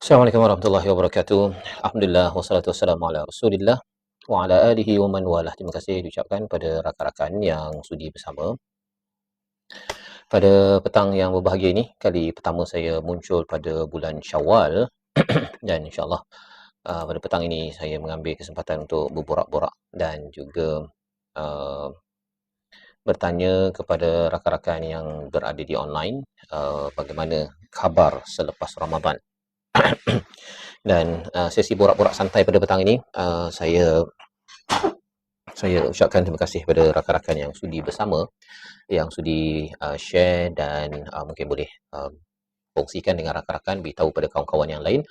Assalamualaikum warahmatullahi wabarakatuh. Alhamdulillah wassalatu wassalamu ala Rasulillah wa ala alihi wa man walah. Terima kasih diucapkan pada rakan-rakan yang sudi bersama. Pada petang yang berbahagia ini, kali pertama saya muncul pada bulan Syawal dan insya-Allah pada petang ini saya mengambil kesempatan untuk berborak-borak dan juga bertanya kepada rakan-rakan yang berada di online bagaimana khabar selepas Ramadan. Dan sesi borak-borak santai pada petang ini saya ucapkan terima kasih kepada rakan-rakan yang sudi bersama, yang sudi share dan mungkin boleh kongsikan dengan rakan-rakan, beritahu pada kawan-kawan yang lain.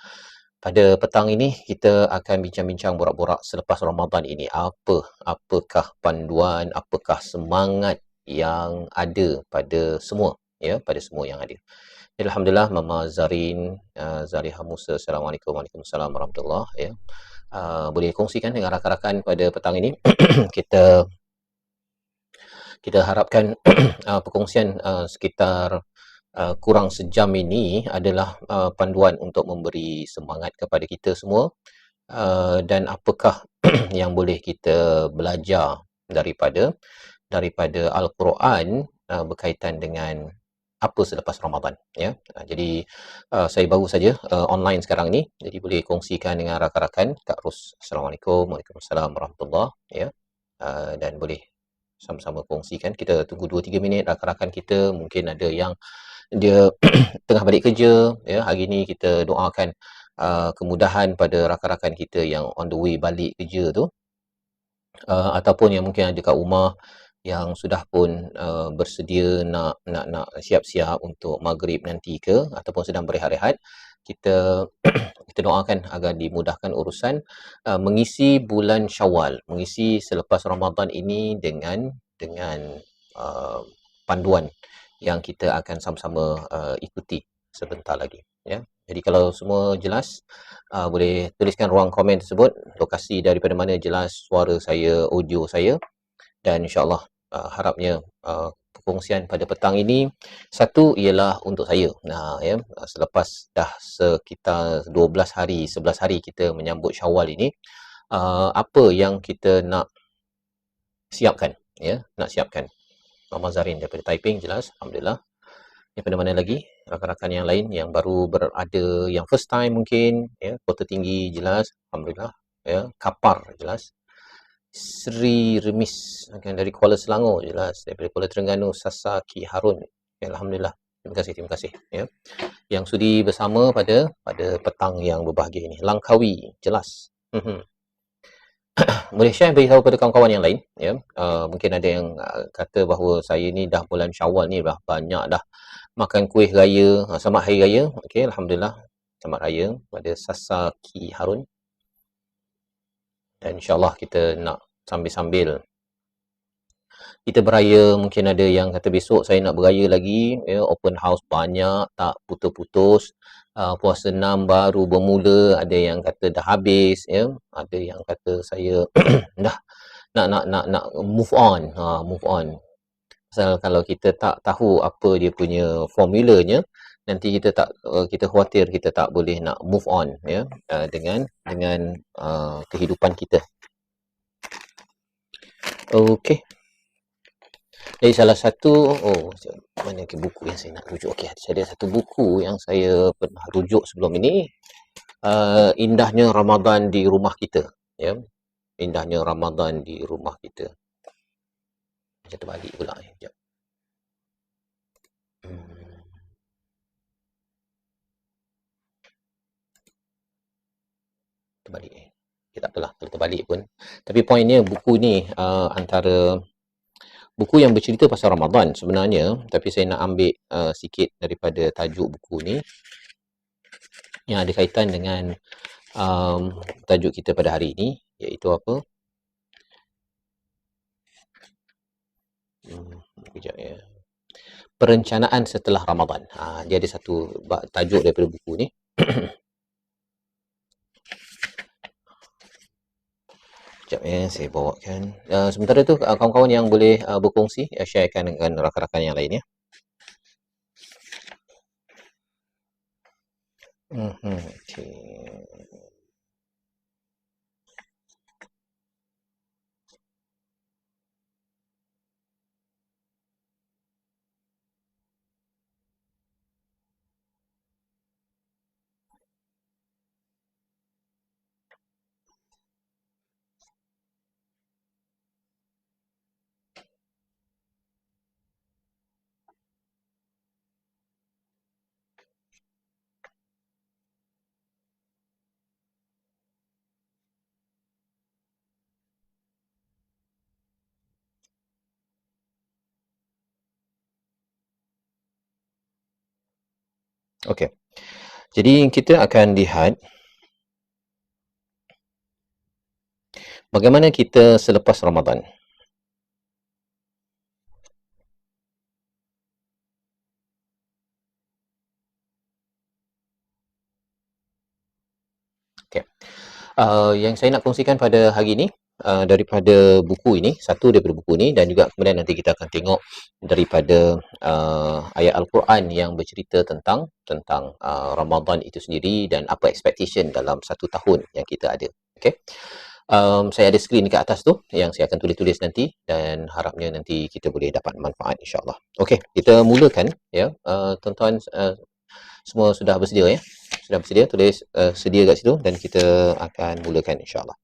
Pada petang ini kita akan bincang-bincang borak-borak selepas Ramadan ini. Apakah panduan, apakah semangat yang ada pada semua, ya, pada semua yang ada. Alhamdulillah, Mama Zarin, Zaliha Musa, Assalamualaikum, Waalaikumsalam warahmatullahi, ya. Boleh kongsikan dengan rakan-rakan pada petang ini. kita harapkan perkongsian sekitar kurang sejam ini adalah panduan untuk memberi semangat kepada kita semua, dan apakah yang boleh kita belajar daripada Al-Quran berkaitan dengan apa selepas Ramadan, ya. Jadi saya baru saja online sekarang ni, jadi boleh kongsikan dengan rakan-rakan. Kak Ros, Assalamualaikum, Waalaikumsalam warahmatullahi, ya. Dan boleh sama-sama kongsikan. Kita tunggu 2-3 minit. Rakan-rakan kita mungkin ada yang dia tengah balik kerja, ya. Hari ni kita doakan kemudahan pada rakan-rakan kita yang on the way balik kerja tu, ataupun yang mungkin ada kat rumah yang sudah pun bersedia nak siap-siap untuk maghrib nanti ke, ataupun sedang berehat-rehat. Kita doakan agar dimudahkan urusan mengisi bulan Syawal, mengisi selepas Ramadan ini dengan panduan yang kita akan sama-sama ikuti sebentar lagi, ya. Jadi kalau semua jelas, boleh tuliskan ruang komen tersebut, lokasi daripada mana jelas suara saya, audio saya, dan insya-Allah harapnya perkongsian pada petang ini, satu ialah untuk saya. Ya, selepas dah sekitar 12 hari, 11 hari kita menyambut Syawal ini, apa yang kita nak siapkan, ya, nak siapkan. Mama Zarin daripada Taiping, jelas, alhamdulillah. Daripada mana lagi? Rakan-rakan yang lain yang baru berada, yang first time mungkin, ya. Kota Tinggi, jelas, alhamdulillah, ya. Kapar, jelas. Sri Remis dari Kuala Selangor, jelas. Daripada Kuala Terengganu, Sasaki Harun, ya, alhamdulillah. Terima kasih, ya. Yang sudi bersama pada petang yang berbahagia ini. Langkawi, jelas. Boleh share, beritahu pada kawan-kawan yang lain, ya. Mungkin ada yang kata bahawa saya ni dah bulan Syawal ni dah banyak dah makan kuih raya, selamat hari raya. Okey, alhamdulillah, selamat raya pada Sasaki Harun. Dan insya-Allah kita nak sambil-sambil kita beraya. Mungkin ada yang kata besok saya nak beraya lagi, ya, open house banyak, tak putus-putus. Puasa 6 baru bermula, ada yang kata dah habis, ya. Ada yang kata saya dah nak move on. Pasal kalau kita tak tahu apa dia punya formulanya, nanti kita khawatir kita tak boleh nak move on, ya, dengan kehidupan kita. Okey. Jadi salah satu, mana ke buku yang saya nak rujuk? Okey, ada satu buku yang saya pernah rujuk sebelum ini, Indahnya Ramadan di Rumah Kita, ya. Indahnya Ramadan di Rumah Kita. Macam terbalik pula, sekejap. Terbalik. Okay, tak apalah kalau terbalik pun. Tapi poinnya buku ni antara buku yang bercerita pasal Ramadan sebenarnya, tapi saya nak ambil sikit daripada tajuk buku ni yang ada kaitan dengan tajuk kita pada hari ini, iaitu apa? Sekejap, ya. Perencanaan setelah Ramadan. Dia ada satu tajuk daripada buku ni. Sekejap, ya, saya bawakan. Sementara tu kawan-kawan yang boleh berkongsi, sharekan dengan rakan-rakan yang lain, ya. Okey. Okey. Jadi kita akan lihat bagaimana kita selepas Ramadan. Okey. Yang saya nak kongsikan pada hari ini daripada buku ini, satu daripada buku ini, dan juga kemudian nanti kita akan tengok daripada ayat Al-Quran yang bercerita tentang Ramadan itu sendiri dan apa expectation dalam satu tahun yang kita ada. Okey. Saya ada skrin dekat atas tu yang saya akan tulis-tulis nanti, dan harapnya nanti kita boleh dapat manfaat, insyaAllah. Okey, kita mulakan ya. Tuan-tuan semua sudah bersedia ya? Sudah bersedia? Tulis sedia kat situ dan kita akan mulakan, insyaAllah.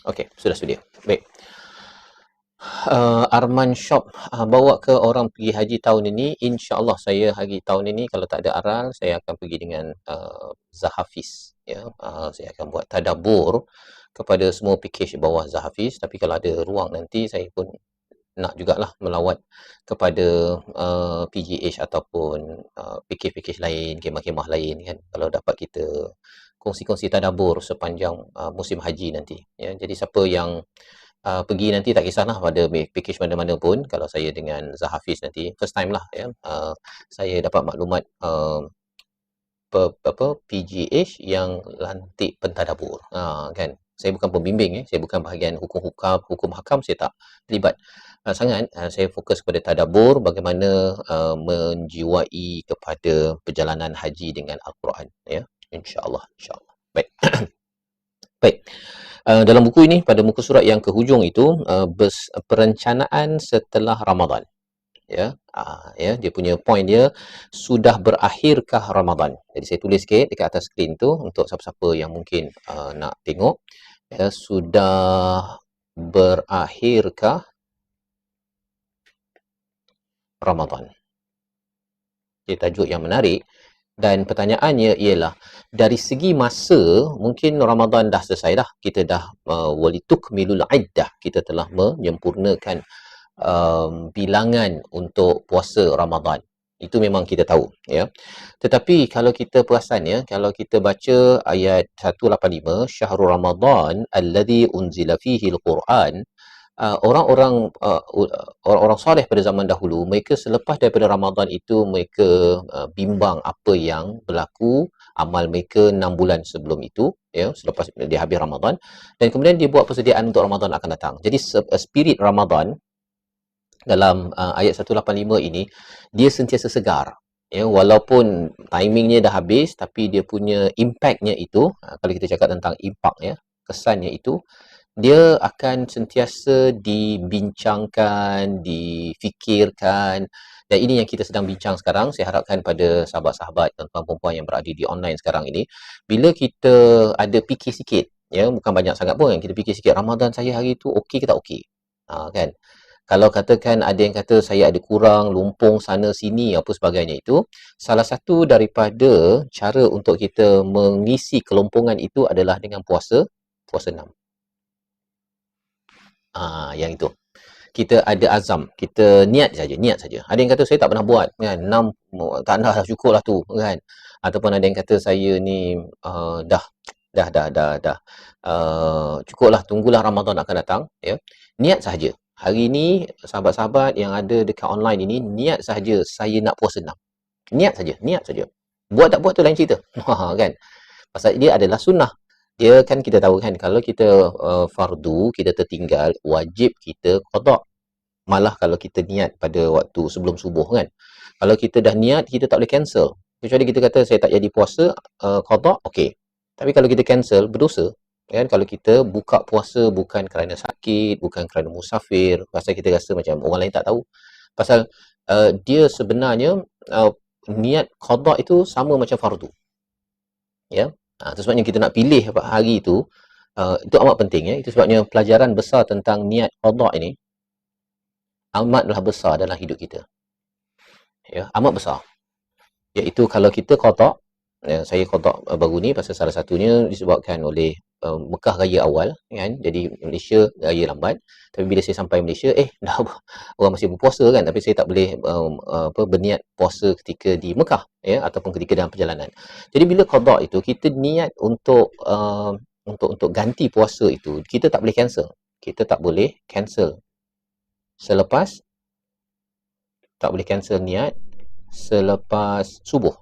Okey, sudah sedia. Baik. Arman Shop bawa ke orang pergi haji tahun ini. InsyaAllah saya haji tahun ini, kalau tak ada aral, saya akan pergi dengan Zahafiz. Ya. Saya akan buat tadabbur kepada semua package bawah Zahafiz. Tapi kalau ada ruang nanti, saya pun nak jugalah melawat kepada PGH ataupun package-package lain, kemah-kemah lain kan. Kalau dapat kita kongsi-kongsi tadabbur sepanjang musim haji nanti. Ya. Jadi siapa yang pergi nanti, tak kisahlah pada package mana-mana pun, kalau saya dengan Zahafiz nanti first time lah ya, saya dapat maklumat PGH yang lantik pentadabbur kan. Saya bukan pembimbing saya bukan bahagian hukum hakam, saya tak terlibat sangat. Saya fokus kepada tadabbur, bagaimana menjiwai kepada perjalanan haji dengan Al-Quran ya, insya-Allah. Baik. Baik. Dalam buku ini, pada muka surat yang ke hujung itu, perencanaan setelah Ramadan. Ya, ya, dia punya point dia, sudah berakhirkah Ramadan. Jadi saya tulis sikit dekat atas skrin tu untuk siapa-siapa yang mungkin nak tengok. Ya, sudah berakhirkah Ramadan. Jadi tajuk yang menarik. Dan pertanyaannya ialah, dari segi masa, mungkin Ramadan dah selesai dah. Kita dah walitukmilul iddah, kita telah menyempurnakan bilangan untuk puasa Ramadan. Itu memang kita tahu ya. Tetapi kalau kita perasan ya, kalau kita baca ayat 185, Syahrul Ramadan alladzi unzila fihi al-Quran, orang-orang soleh pada zaman dahulu, mereka selepas daripada Ramadan itu, mereka bimbang apa yang berlaku amal mereka 6 bulan sebelum itu ya, selepas dia habis Ramadan, dan kemudian dia buat persediaan untuk Ramadan akan datang. Jadi spirit Ramadan dalam ayat 185 ini, dia sentiasa segar ya, walaupun timingnya dah habis, tapi dia punya impactnya itu, kalau kita cakap tentang impact ya, kesannya itu, dia akan sentiasa dibincangkan, difikirkan, dan ini yang kita sedang bincang sekarang. Saya harapkan pada sahabat-sahabat, tuan-tuan perempuan yang berada di online sekarang ini, bila kita ada fikir sikit, ya, bukan banyak sangat pun, yang kita fikir sikit, Ramadan saya hari itu okey ke tak okey, kan. Kalau katakan ada yang kata saya ada kurang, lumpung sana sini, apa sebagainya itu, salah satu daripada cara untuk kita mengisi kelompongan itu adalah dengan puasa 6. Yang itu. Kita ada azam, kita niat saja. Ada yang kata saya tak pernah buat kan, 6 tak nak dah, cukup lah tu kan. Ataupun ada yang kata saya ni dah cukuplah, tunggulah Ramadan akan datang ya. Niat saja. Hari ni sahabat-sahabat yang ada dekat online ini, niat saja saya nak puasa 6. Niat saja. Buat tak buat tu lain cerita. Kan. Pasal dia adalah sunnah. Dia kan, kita tahu kan, kalau kita fardu, kita tertinggal, wajib kita qada. Malah kalau kita niat pada waktu sebelum subuh kan. Kalau kita dah niat, kita tak boleh cancel. Kecuali kita kata saya tak jadi puasa, qada, okey. Tapi kalau kita cancel, berdosa. Kan? Kalau kita buka puasa bukan kerana sakit, bukan kerana musafir, pasal kita rasa macam orang lain tak tahu. Pasal dia sebenarnya niat qada itu sama macam fardu. Ya. Itu sebabnya kita nak pilih hari itu amat penting ya. Itu sebabnya pelajaran besar tentang niat qada ini amatlah besar dalam hidup kita. Ya, amat besar. Iaitu kalau kita qada, saya qada baru ni pasal salah satunya disebabkan oleh Mekah raya awal kan. Jadi Malaysia raya lambat. Tapi bila saya sampai Malaysia, dah orang masih berpuasa kan, tapi saya tak boleh berniat puasa ketika di Mekah ya, ataupun ketika dalam perjalanan. Jadi bila qada itu kita niat untuk ganti puasa itu, kita tak boleh cancel. Kita tak boleh cancel selepas niat selepas subuh.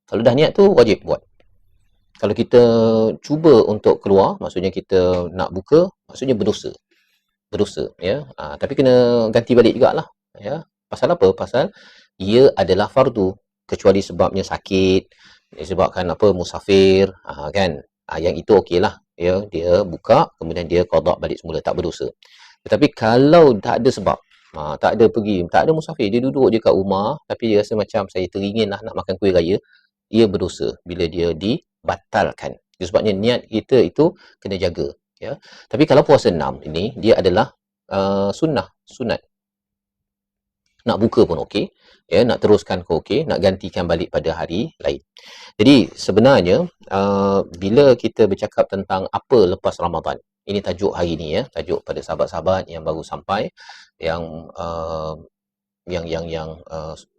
Kalau dah niat tu wajib buat. Kalau kita cuba untuk keluar, maksudnya kita nak buka, maksudnya berdosa. Berdosa ya. Tapi kena ganti balik jugalah ya. Pasal apa? Pasal ia adalah fardu, kecuali sebabnya sakit, disebabkan musafir, kan. Yang itu okeylah ya, dia buka kemudian dia qada balik semula, tak berdosa. Tetapi kalau tak ada sebab, tak ada pergi, tak ada musafir, dia duduk je kat rumah tapi dia rasa macam saya teringinlah nak makan kuih raya, ia berdosa bila dia dibatalkan. Sebabnya niat kita itu kena jaga ya. Tapi kalau puasa 6 ini dia adalah sunat. Nak buka pun okey ya, nak teruskan pun okey, nak gantikan balik pada hari lain. Jadi sebenarnya bila kita bercakap tentang apa lepas Ramadan, ini tajuk hari ni ya, tajuk pada sahabat-sahabat yang baru sampai, yang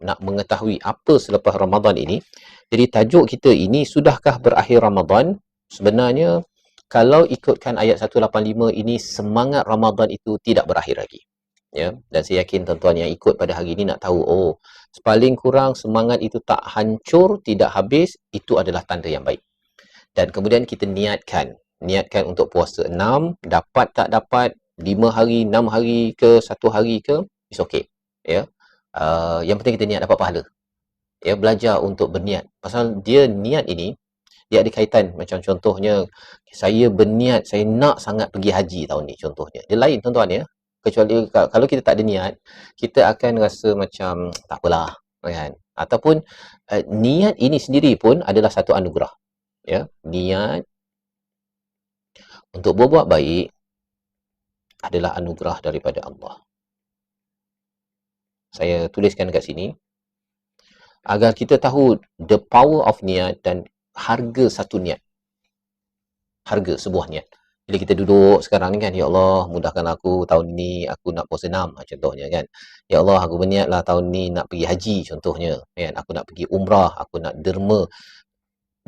nak mengetahui apa selepas Ramadan ini. Jadi tajuk kita ini, sudahkah berakhir Ramadan? Sebenarnya kalau ikutkan ayat 185 ini, semangat Ramadan itu tidak berakhir lagi. Ya, dan saya yakin tuan-tuan yang ikut pada hari ini nak tahu, paling kurang semangat itu tak hancur, tidak habis, itu adalah tanda yang baik. Dan kemudian kita niatkan untuk puasa 6, dapat tak dapat 5 hari, 6 hari ke 1 hari ke, it's okay. Ya. Yang penting kita niat dapat pahala. Ya, belajar untuk berniat. Pasal dia niat ini, dia ada kaitan. Macam contohnya, saya berniat, saya nak sangat pergi haji tahun ni contohnya. Dia lain tuan-tuan ya. Kecuali kalau kita tak ada niat, kita akan rasa macam tak apalah kan. Ataupun niat ini sendiri pun adalah satu anugerah. Ya, niat untuk berbuat baik adalah anugerah daripada Allah. Saya tuliskan kat sini agar kita tahu the power of niat dan harga satu niat. Harga sebuah niat. Bila kita duduk sekarang ni kan, ya Allah mudahkan aku tahun ni aku nak puasa 6 contohnya kan. Ya Allah aku berniatlah tahun ni nak pergi haji contohnya kan. Aku nak pergi umrah, aku nak derma.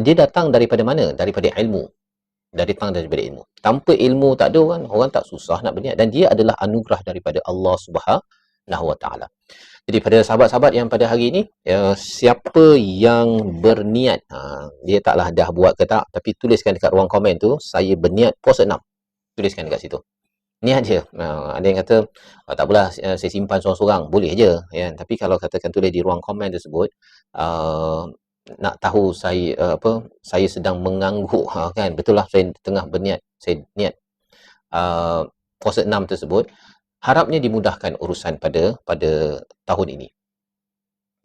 Dia datang daripada mana? Daripada ilmu. Datang daripada ilmu. Tanpa ilmu tak ada orang tak susah nak berniat, dan dia adalah anugerah daripada Allah Subhanahu Wa Taala. Jadi pada sahabat-sahabat yang pada hari ini, siapa yang berniat, dia taklah dah buat ke tak, tapi tuliskan dekat ruang komen tu, saya berniat puasa 6. Tuliskan dekat situ. Niat je. Ada yang kata, tak apalah saya simpan seorang-seorang, boleh je. Ya. Tapi kalau katakan tulis di ruang komen tersebut, nak tahu saya saya sedang mengangguk, kan, betul lah saya tengah berniat, saya niat puasa 6 tersebut, harapnya dimudahkan urusan pada tahun ini.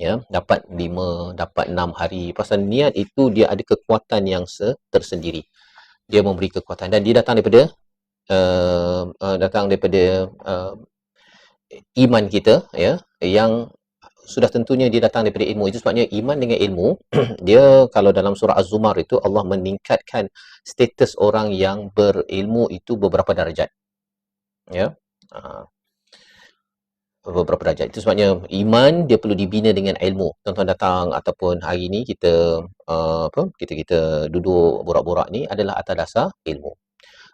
Ya, dapat 5, dapat 6 hari. Pasal niat itu dia ada kekuatan yang tersendiri. Dia memberi kekuatan dan dia datang daripada iman kita ya, yang sudah tentunya dia datang daripada ilmu. Itu sebabnya iman dengan ilmu dia, kalau dalam surah Az-Zumar itu Allah meningkatkan status orang yang berilmu itu beberapa darjat. Ya. Beberapa darjat. Itu sebabnya iman dia perlu dibina dengan ilmu. Tuan-tuan datang ataupun hari ini kita kita duduk borak-borak ni adalah atas dasar ilmu.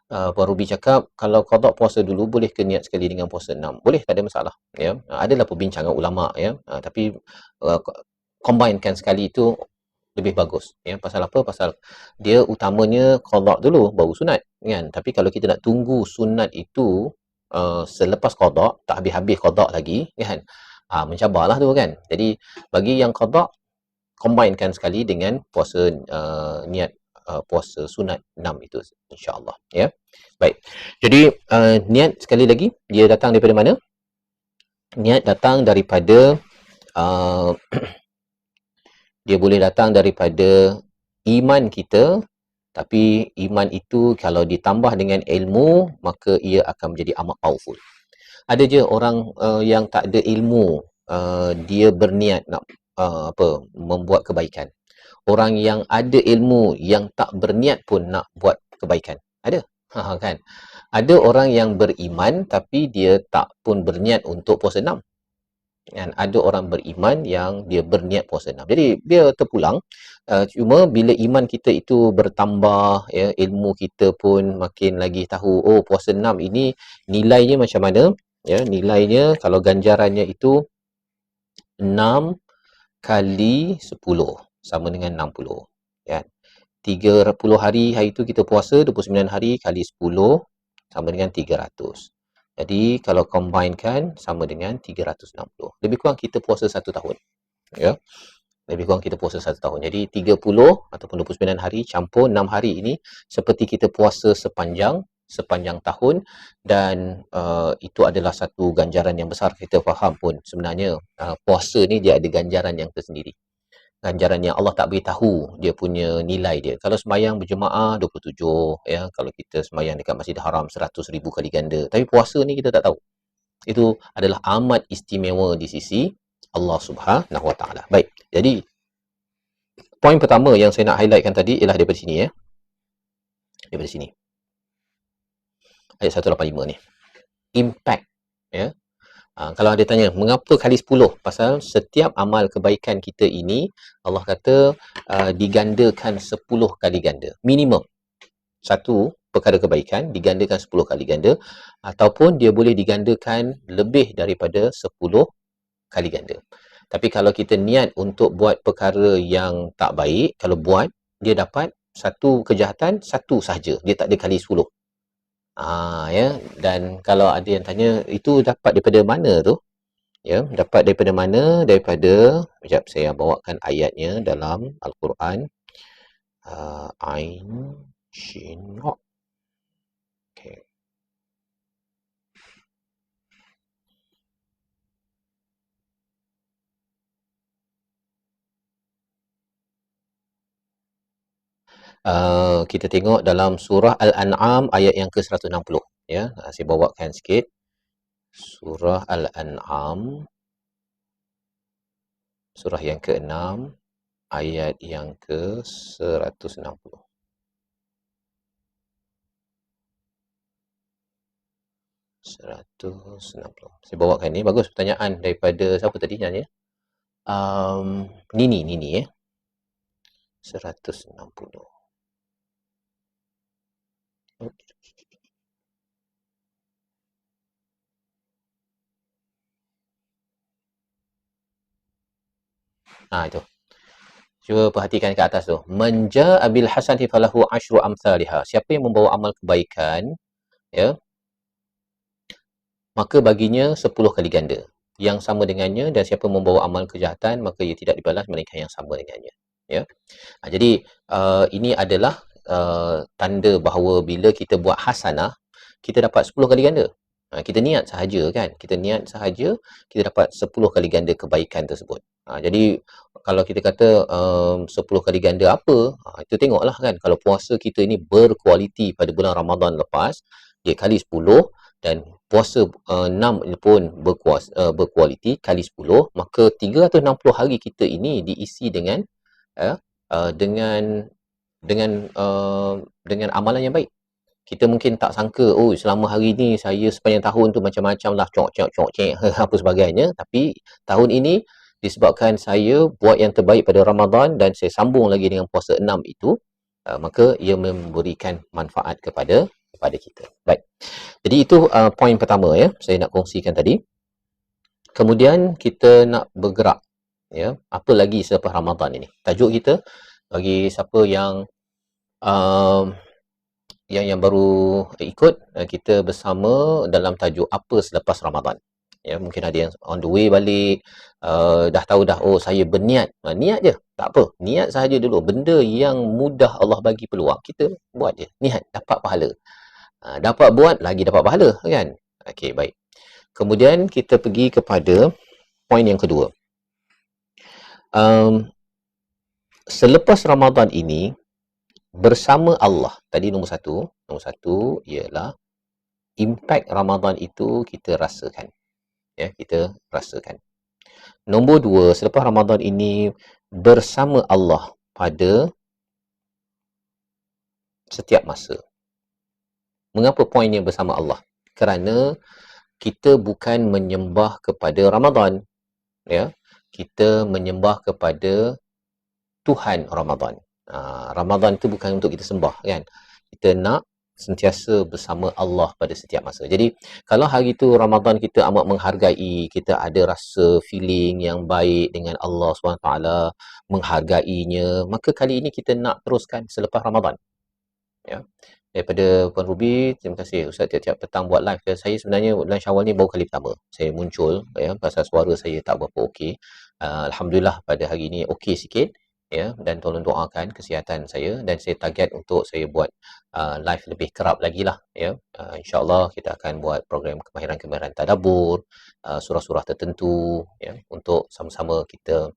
Puan Ruby cakap, kalau qada puasa dulu boleh ke niat sekali dengan puasa 6? Boleh, tak ada masalah ya. Adalah perbincangan ulama ya, tapi combinekan sekali itu lebih bagus ya. Pasal apa? Pasal dia utamanya qada dulu baru sunat kan. Tapi kalau kita nak tunggu sunat itu selepas qada, tak habis-habis qada lagi kan, mencabarlah tu kan. Jadi bagi yang qada, combinekan sekali dengan puasa niat puasa sunat 6 itu, insya-Allah ya. Baik. Jadi niat sekali lagi dia datang daripada mana? Niat datang daripada dia boleh datang daripada iman kita, tapi iman itu kalau ditambah dengan ilmu, maka ia akan menjadi amat powerful. Ada je orang yang tak ada ilmu, dia berniat nak membuat kebaikan. Orang yang ada ilmu yang tak berniat pun nak buat kebaikan. Ada. Kan? Ada orang yang beriman tapi dia tak pun berniat untuk puasa 6. Dan ada orang beriman yang dia berniat puasa 6. Jadi dia terpulang. Cuma bila iman kita itu bertambah, ya, ilmu kita pun makin lagi tahu, oh puasa 6 ini nilainya macam mana, ya, nilainya kalau ganjarannya itu 6 kali 10 sama dengan 60, ya. 30 hari itu kita puasa, 29 hari kali 10 sama dengan 300. Jadi kalau combinekan sama dengan 360. Lebih kurang kita puasa 1 tahun. Ya. Lebih kurang kita puasa 1 tahun. Jadi 30 ataupun 29 hari campur 6 hari ini seperti kita puasa sepanjang tahun, dan itu adalah satu ganjaran yang besar. Kita faham pun sebenarnya puasa ni dia ada ganjaran yang tersendiri. Ganjaran yang Allah tak beritahu dia punya nilai dia. Kalau sembahyang berjemaah 27, ya, kalau kita sembahyang dekat Masjidil Haram 100,000 kali ganda. Tapi puasa ni kita tak tahu. Itu adalah amat istimewa di sisi Allah Subhanahu Wa Taala. Baik. Jadi poin pertama yang saya nak highlightkan tadi ialah daripada sini, ya. Daripada sini. Ayat 185 ni. Impact, ya. Kalau ada tanya, mengapa kali 10? Pasal setiap amal kebaikan kita ini, Allah kata digandakan 10 kali ganda. Minimum. Satu perkara kebaikan digandakan 10 kali ganda, ataupun dia boleh digandakan lebih daripada 10 kali ganda. Tapi kalau kita niat untuk buat perkara yang tak baik, kalau buat, dia dapat satu kejahatan, satu sahaja. Dia tak ada kali 10. Ya, dan kalau ada yang tanya itu dapat daripada mana tu, ya, dapat daripada mana? Daripada, sekejap saya bawakan ayatnya dalam Al-Quran. Ain Shin Ra. Okay. Kita tengok dalam surah Al-An'am ayat yang ke-160, ya. Saya bawakan sikit. Surah Al-An'am surah yang ke-6 ayat yang ke-160. Saya bawakan ni. Bagus pertanyaan daripada siapa tadi nanya? Nini, ya. 160. Itu. Cuba perhatikan ke atas tu. Manja abil hasanati falahu asyru amsalihha. Siapa yang membawa amal kebaikan, ya, maka baginya 10 kali ganda yang sama dengannya, dan siapa membawa amal kejahatan maka ia tidak dibalas melainkan yang sama dengannya, ya. Jadi ini adalah tanda bahawa bila kita buat hasanah, kita dapat 10 kali ganda. Kita niat sahaja kan, kita niat sahaja, kita dapat 10 kali ganda kebaikan tersebut. Jadi kalau kita kata 10 kali ganda apa, itu tengoklah kan, kalau puasa kita ini berkualiti pada bulan Ramadan lepas, dia kali 10, dan puasa 6 pun berkualiti kali 10, maka 360 hari kita ini diisi dengan dengan amalan yang baik. Kita mungkin tak sangka, oh selama hari ni saya sepanjang tahun tu macam-macam lah, cok apa sebagainya, tapi tahun ini disebabkan saya buat yang terbaik pada Ramadan dan saya sambung lagi dengan puasa 6 itu, maka ia memberikan manfaat kepada kita. Baik. Jadi itu poin pertama, ya, saya nak kongsikan tadi. Kemudian kita nak bergerak, ya, apa lagi selepas Ramadan ini. Tajuk kita bagi siapa yang yang baru ikut, kita bersama dalam tajuk apa selepas Ramadan. Ya, mungkin ada yang on the way balik, dah tahu dah, oh saya berniat. Niat je, tak apa. Niat sahaja dulu. Benda yang mudah Allah bagi peluang, kita buat je. Niat, dapat pahala. Dapat buat, lagi dapat pahala, kan? Okey, baik. Kemudian kita pergi kepada poin yang kedua. Selepas Ramadan ini, bersama Allah. Tadi nombor satu ialah impact Ramadan itu kita rasakan. Ya, kita rasakan. Nombor dua, selepas Ramadan ini bersama Allah pada setiap masa. Mengapa poinnya bersama Allah? Kerana kita bukan menyembah kepada Ramadan. Ya, kita menyembah kepada Tuhan Ramadan. Ramadan itu bukan untuk kita sembah, kan? Kita nak sentiasa bersama Allah pada setiap masa. Jadi, kalau hari itu Ramadan kita amat menghargai, kita ada rasa feeling yang baik dengan Allah SWT, menghargainya, maka kali ini kita nak teruskan selepas Ramadan. Ya. Daripada Puan Ruby, terima kasih Ustaz tiap-tiap petang buat live. Saya sebenarnya bulan Syawal ni baru kali pertama saya muncul, ya, pasal suara saya tak berapa okey. Alhamdulillah pada hari ini okey sikit, ya, dan tolong doakan kesihatan saya, dan saya target untuk saya buat live lebih kerap lagi lah, ya. InsyaAllah kita akan buat program kemahiran-kemahiran tadabbur, surah-surah tertentu, ya, untuk sama-sama kita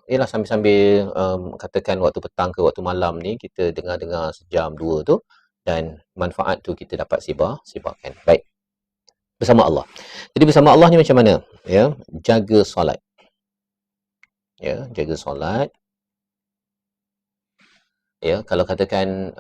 ialah sambil-sambil katakan waktu petang ke waktu malam ni kita dengar-dengar sejam dua tu, dan manfaat tu kita dapat sebarkan. Baik. Bersama Allah. Jadi bersama Allah ni macam mana? Ya, jaga solat. Ya, jaga solat. Ya, kalau katakan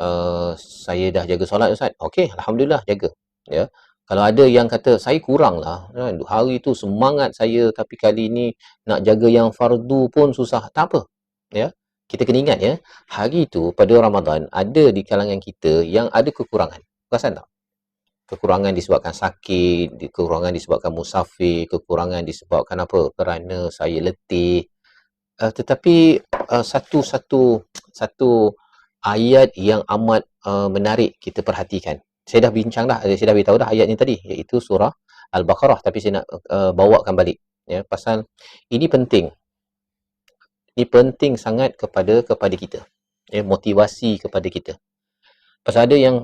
saya dah jaga solat Ustaz. Okey, alhamdulillah jaga. Ya. Kalau ada yang kata saya kurang lah, hari tu semangat saya tapi kali ni nak jaga yang fardu pun susah, tak apa. Ya, kita kena ingat, ya, hari tu pada Ramadan ada di kalangan kita yang ada kekurangan. Perasan tak? Kekurangan disebabkan sakit, kekurangan disebabkan musafir, kekurangan disebabkan apa? Kerana saya letih. Tetapi satu ayat yang amat menarik kita perhatikan. Saya dah bincang dah, saya dah beritahu dah ayat ni tadi, iaitu surah Al-Baqarah, tapi saya nak bawakan balik, ya, pasal ini penting. Ini penting sangat kepada kita, ya, motivasi kepada kita. Pasal ada yang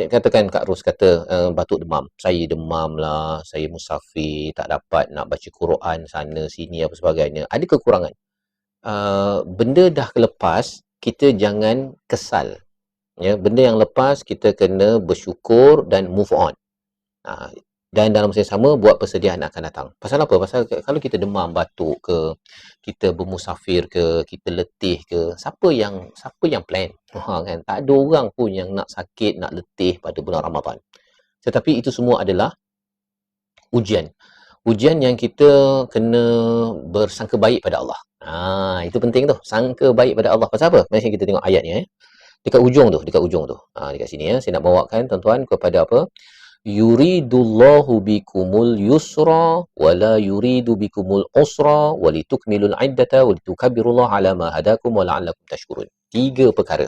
katakan Kak Ros kata batuk demam. Saya demam lah, saya musafir, tak dapat nak baca Quran sana sini apa sebagainya. Ada kekurangan. Benda dah lepas, kita jangan kesal. Ya, benda yang lepas kita kena bersyukur dan move on. Dan dalam masa yang sama buat persediaan akan datang. Pasal apa? Pasal kalau kita demam, batuk ke, kita bermusafir ke, kita letih ke, siapa yang plan? Kan? Tak ada orang pun yang nak sakit, nak letih pada bulan Ramadan. Tetapi itu semua adalah ujian. Ujian yang kita kena bersangka baik pada Allah. Itu penting tu. Sangka baik pada Allah. Pasal apa? Mari kita tengok ayatnya. Dekat ujung tu. Dekat sini, ya. Saya nak bawakan tuan-tuan kepada apa? Yuridullahu bikumul yusra wala yuridu bikumul usra walitukmilul iddata walitukabbirullaha ala ma hadakum wa la'allakum tashkurun. Tiga perkara.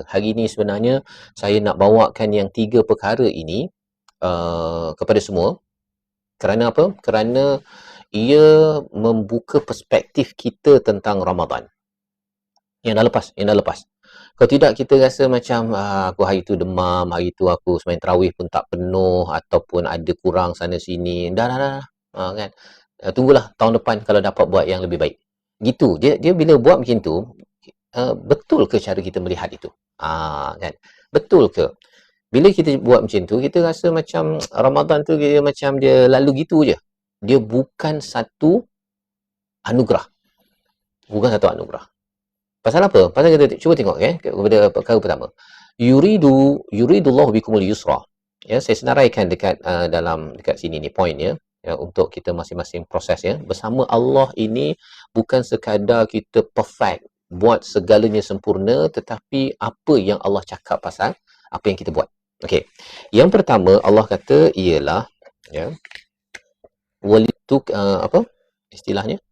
Hari ini sebenarnya saya nak bawakan yang tiga perkara ini kepada semua. Kerana apa? Kerana ia membuka perspektif kita tentang Ramadan. Yang dah lepas. Kalau tidak, kita rasa macam aku hari tu demam, hari tu aku sembahyang tarawih pun tak penuh, ataupun ada kurang sana sini. Dah. Kan? Tunggulah tahun depan kalau dapat buat yang lebih baik. Gitu. Dia bila buat macam tu, betul ke cara kita melihat itu? Kan? Betul ke? Bila kita buat macam tu, kita rasa macam Ramadan tu dia macam dia lalu gitu je. Dia bukan satu anugerah. Pasal apa? Pasal kita cuba tengok, kepada perkara pertama. Yuridullahu bikumul yusra. Ya, saya senaraikan dekat sini ni point, ya, untuk kita masing-masing proses, ya. Bersama Allah ini bukan sekadar kita perfect, buat segalanya sempurna, tetapi apa yang Allah cakap pasal apa yang kita buat. Okey. Yang pertama Allah kata ialah, ya, walituk apa istilahnya?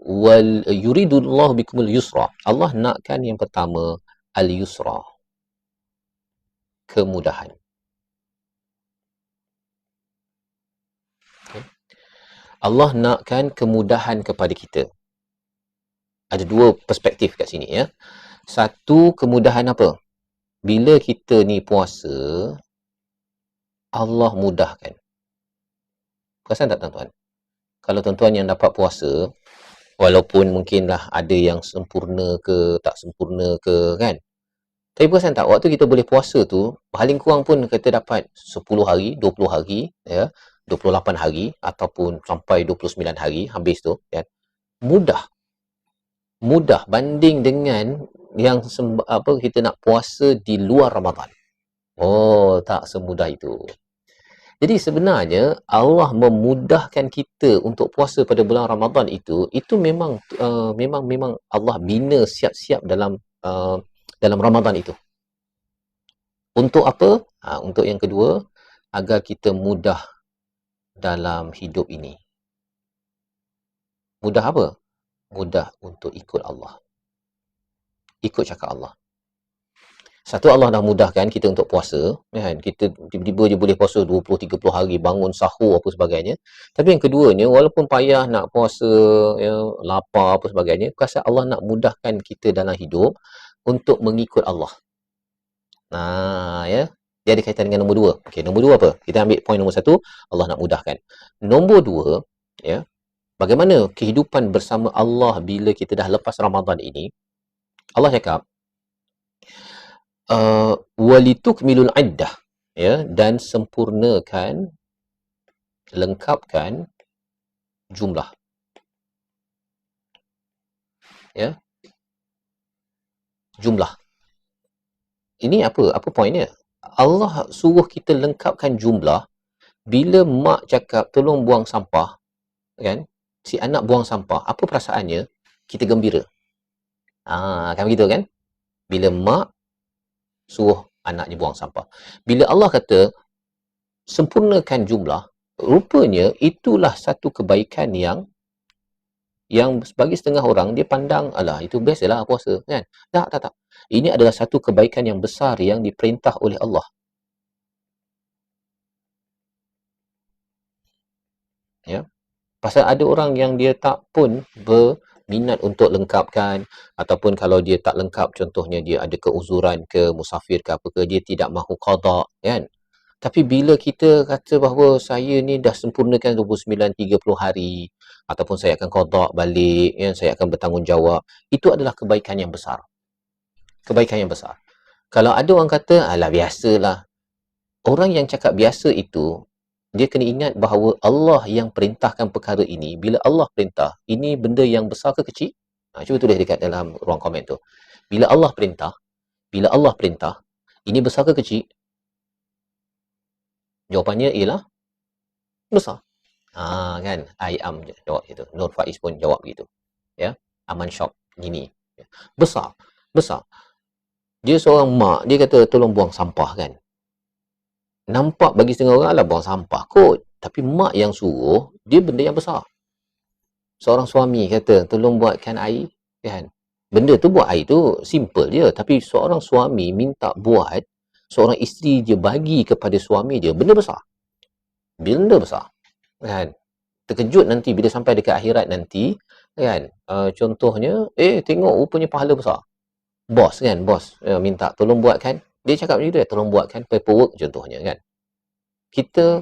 Wal yuridullahu bikumul yusra. Allah nakkan yang pertama al-yusra. kemudahan. Okay. Allah nakkan kemudahan kepada kita. Ada dua perspektif kat sini ya. Satu, kemudahan apa? Bila kita ni puasa, Allah mudahkan. Perasan tak tuan-tuan? Kalau tuan-tuan yang dapat puasa, walaupun mungkinlah ada yang sempurna ke, tak sempurna ke kan. Tapi perasan tak, waktu kita boleh puasa tu, paling kurang pun kita dapat 10 hari, 20 hari, ya, 28 hari, ataupun sampai 29 hari, habis tu, kan. Mudah banding dengan yang kita nak puasa di luar Ramadan. Oh, tak semudah itu. Jadi sebenarnya Allah memudahkan kita untuk puasa pada bulan Ramadan itu memang memang Allah bina siap-siap dalam Ramadan itu. Untuk apa? Untuk yang kedua, agar kita mudah dalam hidup ini. Mudah apa? Mudah untuk ikut Allah. Ikut cakap Allah. Satu, Allah dah mudahkan kita untuk puasa, kan? Kita tiba-tiba je boleh puasa 20-30 hari, bangun sahur apa sebagainya. Tapi yang keduanya, walaupun payah nak puasa, ya, lapar apa sebagainya, kerana Allah nak mudahkan kita dalam hidup untuk mengikut Allah. Ya. Dia ada kaitan dengan nombor dua. Okey, nombor dua apa? Kita ambil poin nombor satu, Allah nak mudahkan. Nombor dua, ya, bagaimana kehidupan bersama Allah bila kita dah lepas Ramadan ini? Allah cakap, walitukmilul iddah, ya, dan sempurnakan, lengkapkan jumlah. Ya. Jumlah. Ini apa poinnya? Allah suruh kita lengkapkan jumlah. Bila mak cakap tolong buang sampah, kan? Si anak buang sampah, apa perasaannya? Kita gembira. Kan begitu kan? Bila mak suruh anaknya buang sampah. Bila Allah kata sempurnakan jumlah, rupanya itulah satu kebaikan yang bagi setengah orang dia pandang, alah itu biasalah puasa, kan? Tak. Ini adalah satu kebaikan yang besar yang diperintah oleh Allah. Ya. Pasal ada orang yang dia tak pun berminat untuk lengkapkan, ataupun kalau dia tak lengkap, contohnya dia ada keuzuran ke, musafir ke apa ke, dia tidak mahu qada, kan? Tapi bila kita kata bahawa saya ni dah sempurnakan 29-30 hari, ataupun saya akan qada balik, ya, saya akan bertanggungjawab, itu adalah kebaikan yang besar. Kebaikan yang besar. Kalau ada orang kata, alah biasalah. Orang yang cakap biasa itu, dia kena ingat bahawa Allah yang perintahkan perkara ini. Bila Allah perintah, ini benda yang besar ke kecil? Cuba tulis dekat dalam ruang komen tu. Bila Allah perintah, ini besar ke kecil? Jawapannya ialah besar. Kan? I am jawab gitu. Nur Faiz pun jawab gitu. Ya. Aman Shop gini. Besar. Dia seorang mak, dia kata tolong buang sampah, kan? Nampak bagi setengah orang lah buang sampah kot. Tapi mak yang suruh, dia benda yang besar. Seorang suami kata, tolong buatkan air, kan? Benda tu buat air tu simple je. Tapi seorang suami minta buat, seorang isteri dia bagi kepada suami dia, benda besar. Benda besar. Kan? Terkejut nanti bila sampai dekat akhirat nanti, kan? Contohnya, tengok rupanya pahala besar. Bos, kan? Bos minta tolong buatkan. Dia cakap macam tu, tolong buatkan paperwork contohnya, kan? Kita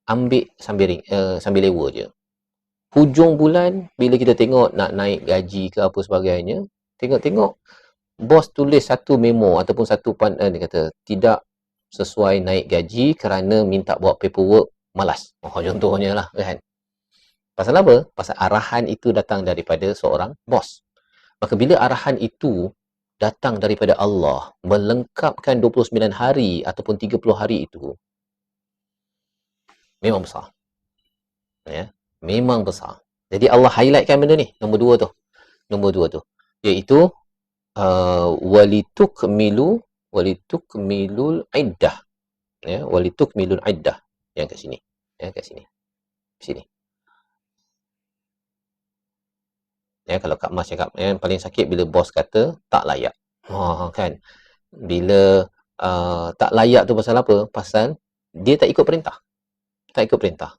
ambil sambil lewa je. Hujung bulan, bila kita tengok nak naik gaji ke apa sebagainya, tengok bos tulis satu memo ataupun satu dia kata, tidak sesuai naik gaji kerana minta buat paperwork, malas. Contohnya lah, kan? Pasal apa? Pasal arahan itu datang daripada seorang bos. Maka bila arahan itu datang daripada Allah, melengkapkan 29 hari ataupun 30 hari itu, memang besar. Ya, memang besar. Jadi Allah highlightkan benda ni, nombor dua tu. Iaitu walitukmilul iddah. Ya, walitukmilul iddah. Yang kat sini. Ya, kat sini. Sini. Ya, kalau Kak Mas cakap, yang paling sakit bila bos kata tak layak. Kan? Bila tak layak tu pasal apa? Pasal dia tak ikut perintah. Tak ikut perintah.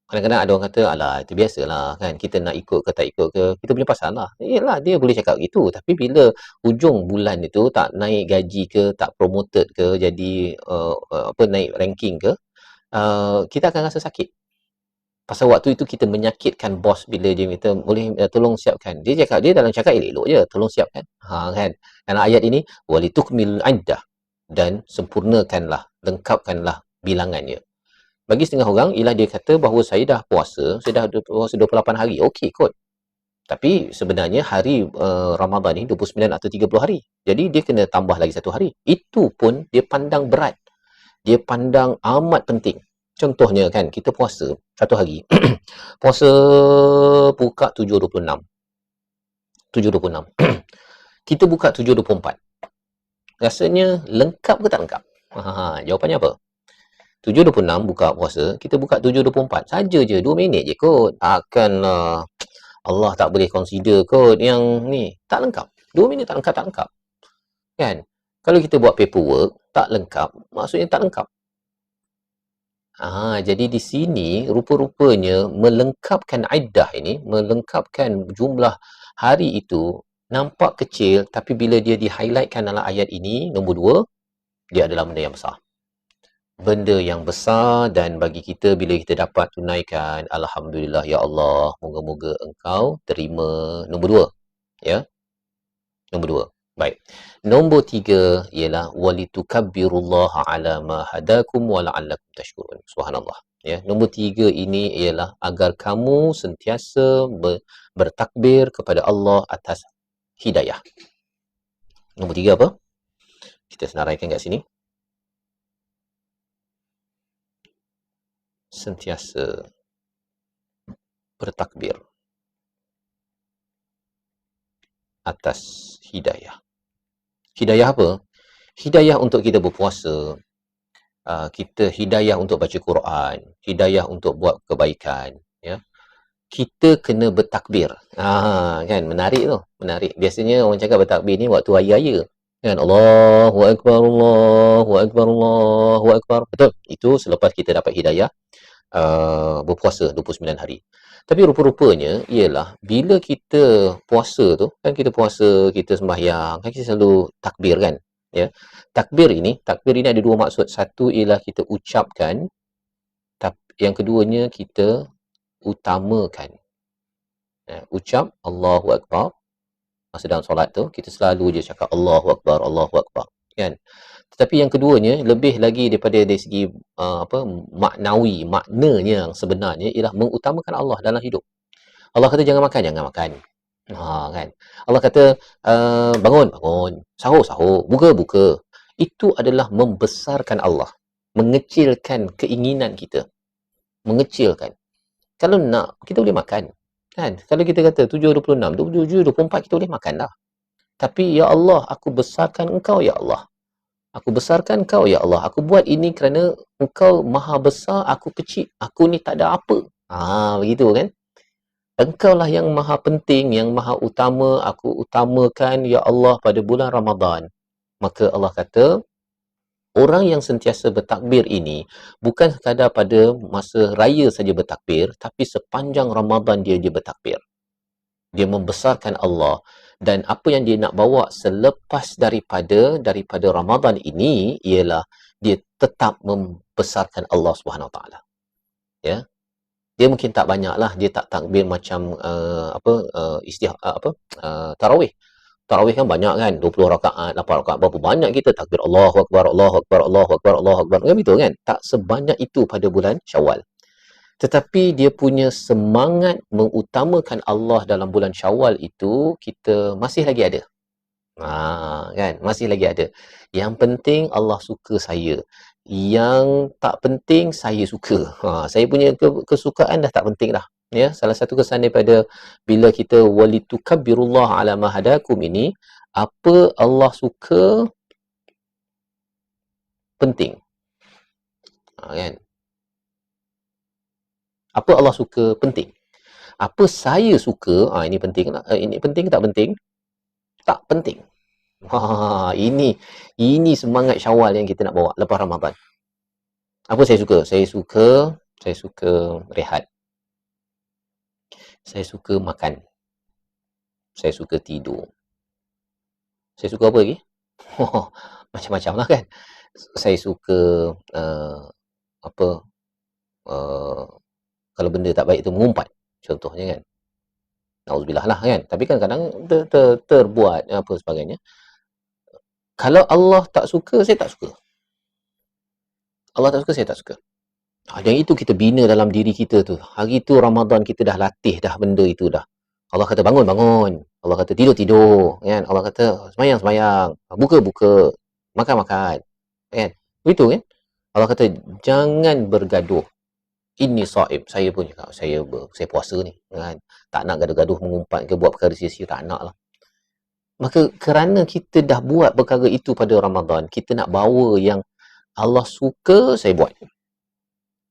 Kadang-kadang ada orang kata, alah itu biasalah kan, kita nak ikut ke tak ikut ke, kita punya pasal lah. Yelah, dia boleh cakap gitu, tapi bila hujung bulan itu tak naik gaji ke, tak promoted ke, jadi naik ranking ke, kita akan rasa sakit. Pasal waktu itu kita menyakitkan bos bila dia minta, boleh tolong siapkan. Dia cakap, dia dalam cakap elok je, tolong siapkan. Kan. Karena ayat ini, walitukmil iddah, dan sempurnakanlah, lengkapkanlah bilangannya. Bagi setengah orang, ialah dia kata bahawa saya dah puasa 28 hari. Okey kot. Tapi sebenarnya hari Ramadan ni 29 atau 30 hari. Jadi dia kena tambah lagi satu hari. Itu pun dia pandang berat. Dia pandang amat penting. Contohnya kan, kita puasa satu hari. Puasa buka 7.26. 7.26. Kita buka 7.24. Rasanya lengkap ke tak lengkap? Jawapannya apa? 7.26 buka puasa, kita buka 7.24 saja je, 2 minit je kot. Takkanlah Allah tak boleh consider kot yang ni. Tak lengkap. 2 minit tak lengkap. Kan? Kalau kita buat paperwork, tak lengkap, maksudnya tak lengkap. Jadi di sini, rupa-rupanya melengkapkan iddah ini, melengkapkan jumlah hari itu, nampak kecil, tapi bila dia di-highlightkan dalam ayat ini, nombor 2, dia adalah benda yang besar. Benda yang besar, dan bagi kita bila kita dapat tunaikan, alhamdulillah ya Allah, moga-moga engkau terima. Nombor 2, ya. Nombor 2. Baik. Nombor 3 ialah walitukabbirullaha ala ma hadakum wa la'allakum tashkurun. Subhanallah. Ya, nombor 3 ini ialah agar kamu sentiasa bertakbir kepada Allah atas hidayah. Nombor 3 apa? Kita senaraikan kat sini. Sentiasa bertakbir atas hidayah. Hidayah apa? Hidayah untuk kita berpuasa, kita hidayah untuk baca Quran, hidayah untuk buat kebaikan, ya. Kita kena bertakbir. Kan menarik tu, menarik. Biasanya orang cakap bertakbir ni waktu hari raya. Kan, Allahu akbar, Allahu akbar, Allahu akbar. Betul? Itu selepas kita dapat hidayah berpuasa 29 hari. Tapi rupa-rupanya ialah bila kita puasa tu, kan kita puasa, kita sembahyang, kan kita selalu takbir kan, ya. Takbir ini ada 2 maksud. Satu ialah kita ucapkan, yang keduanya kita utamakan. Ucap Allahu akbar masa dalam solat tu, kita selalu je cakap Allahu akbar, Allahu akbar, kan. Tetapi yang keduanya, lebih lagi daripada dari segi maknawi, maknanya yang sebenarnya ialah mengutamakan Allah dalam hidup. Allah kata jangan makan. Kan. Allah kata bangun, sahur, buka. Itu adalah membesarkan Allah, mengecilkan keinginan kita, mengecilkan. Kalau nak, kita boleh makan. Kan? Kalau kita kata 7.26, 7.24 kita boleh makan dah. Tapi ya Allah, aku besarkan engkau ya Allah. Aku besarkan kau ya Allah. Aku buat ini kerana engkau maha besar, aku kecil. Aku ni tak ada apa. Begitu kan? Engkau lah yang maha penting, yang maha utama. Aku utamakan ya Allah pada bulan Ramadan. Maka Allah kata, orang yang sentiasa bertakbir ini bukan sekadar pada masa raya saja bertakbir, tapi sepanjang Ramadan dia bertakbir. Dia membesarkan Allah, dan apa yang dia nak bawa selepas daripada Ramadan ini ialah dia tetap membesarkan Allah Subhanahu Wa Taala. Ya. Dia mungkin tak banyaklah, dia tak takbir macam tarawih. Tarawih kan banyak kan, 20 rakaat, 8 rakaat, berapa banyak kita takbir Allahu akbar, Allahu akbar, Allahu akbar, Allahu akbar. Kan betul kan? Tak sebanyak itu pada bulan Syawal. Tetapi dia punya semangat mengutamakan Allah dalam bulan Syawal itu, kita masih lagi ada. Kan? Masih lagi ada. Yang penting Allah suka saya. Yang tak penting saya suka. Saya punya kesukaan dah tak penting dah. Ya, salah satu kesan daripada bila kita walitukabbirullah ala ma hadakum ini, apa Allah suka penting. Kan? Apa Allah suka penting. Apa saya suka, ini penting. Ini penting ke tak penting? Tak penting. Ini semangat Syawal yang kita nak bawa lepas Ramadan. Apa saya suka? Saya suka rehat. Saya suka makan. Saya suka tidur. Saya suka apa lagi? Macam-macam lah kan. Saya suka apa kalau benda tak baik tu mengumpat. Contohnya kan. Nauzubillah lah kan. Tapi kan kadang terbuat apa sebagainya. Kalau Allah tak suka, saya tak suka. Allah tak suka, saya tak suka. Dan itu kita bina dalam diri kita tu. Hari tu Ramadan kita dah latih dah benda itu dah. Allah kata bangun, bangun. Allah kata tidur, tidur. Kan? Allah kata semayang, semayang. Buka, buka. Makan, makan. Kan? Begitu kan? Allah kata jangan bergaduh. Ini saib. Saya pun cakap, saya puasa ni. Kan? Tak nak gaduh-gaduh mengumpat ke buat perkara sia-sia. Tak nak lah. Maka kerana kita dah buat perkara itu pada Ramadan, kita nak bawa yang Allah suka, saya buat.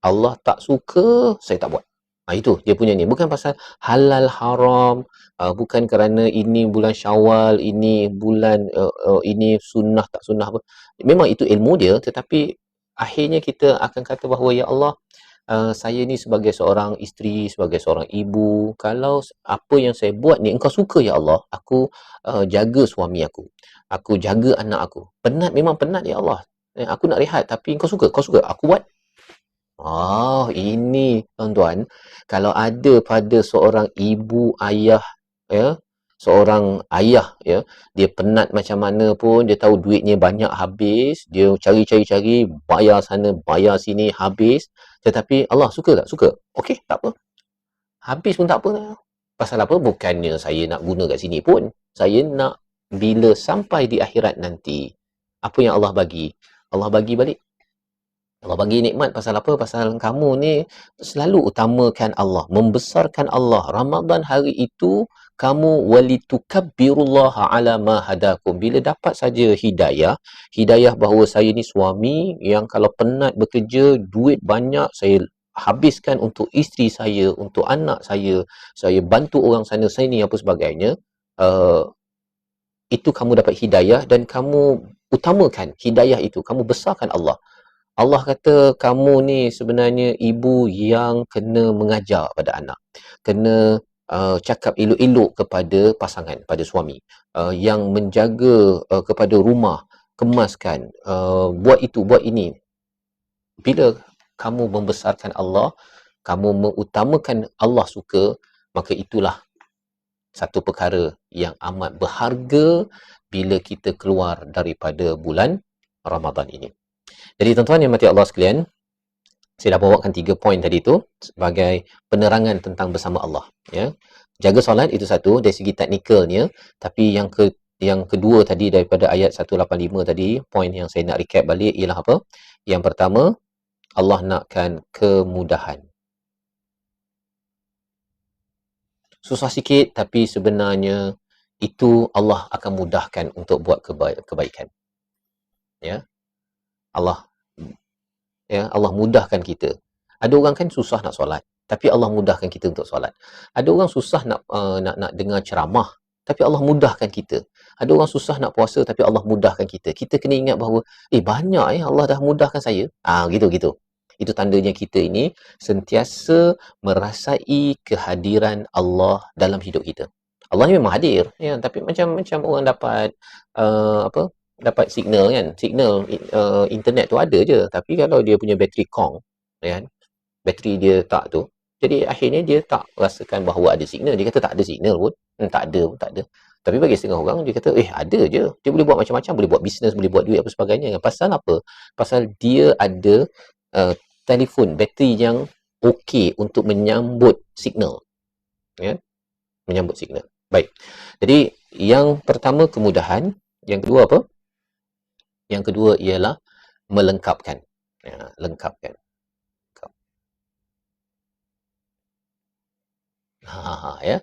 Allah tak suka, saya tak buat. Itu dia punya ni. Bukan pasal halal haram, bukan kerana ini bulan Syawal, ini bulan ini sunnah tak sunnah apa. Memang itu ilmu dia, tetapi akhirnya kita akan kata bahawa ya Allah, saya ni sebagai seorang isteri, sebagai seorang ibu, kalau apa yang saya buat ni engkau suka ya Allah, aku jaga suami aku. Aku jaga anak aku. Penat memang penat ya Allah. Aku nak rehat tapi kau suka, aku buat. Ini tuan-tuan, kalau ada pada seorang ibu, ayah, ya, seorang ayah, ya, dia penat macam mana pun, dia tahu duitnya banyak habis, dia cari-cari, bayar sana, bayar sini, habis, tetapi Allah suka tak? Suka. Okey, tak apa. Habis pun tak apa. Pasal apa? Bukannya saya nak guna kat sini pun. Saya nak bila sampai di akhirat nanti, apa yang Allah bagi balik. Allah bagi nikmat pasal apa? Pasal kamu ni selalu utamakan Allah, membesarkan Allah. Ramadan hari itu kamu walitukabbirullaha ala ma hadakum. Bila dapat saja hidayah bahawa saya ni suami yang kalau penat bekerja, duit banyak, saya habiskan untuk isteri saya, untuk anak saya bantu orang sana sini apa sebagainya. Itu kamu dapat hidayah dan kamu utamakan hidayah itu, kamu besarkan Allah. Allah kata kamu ni sebenarnya ibu yang kena mengajar pada anak. Kena cakap elok-elok kepada pasangan, pada suami. Yang menjaga kepada rumah, kemaskan, buat itu, buat ini. Bila kamu membesarkan Allah, kamu mengutamakan Allah suka, maka itulah satu perkara yang amat berharga bila kita keluar daripada bulan Ramadan ini. Jadi tuan-tuan yang mati Allah sekalian, saya dah bawakan 3 poin tadi tu sebagai penerangan tentang bersama Allah. Ya. Jaga solat itu satu dari segi teknikalnya, tapi yang kedua tadi daripada ayat 185 tadi, poin yang saya nak recap balik ialah apa? Yang pertama, Allah nakkan kemudahan. Susah sikit tapi sebenarnya itu Allah akan mudahkan untuk buat kebaikan. Ya. Allah mudahkan kita. Ada orang kan susah nak solat, tapi Allah mudahkan kita untuk solat. Ada orang susah nak dengar ceramah, tapi Allah mudahkan kita. Ada orang susah nak puasa, tapi Allah mudahkan kita. Kita kena ingat bahawa banyak Allah dah mudahkan saya. Gitu. Itu tandanya kita ini sentiasa merasai kehadiran Allah dalam hidup kita. Allah ni memang hadir, ya, tapi macam orang dapat dapat signal kan, internet tu ada je, tapi kalau dia punya bateri kong, kan, bateri dia tak tu, jadi akhirnya dia tak rasakan bahawa ada signal. Dia kata tak ada signal pun, tak ada. Tapi bagi setengah orang dia kata ada je, dia boleh buat macam-macam, boleh buat bisnes, boleh buat duit apa sebagainya. Pasal apa? Pasal dia ada telefon bateri yang okey untuk menyambut signal, ya, menyambut signal. Baik, jadi yang pertama kemudahan, yang kedua apa? Yang kedua ialah melengkapkan. Lengkapkan. Ya.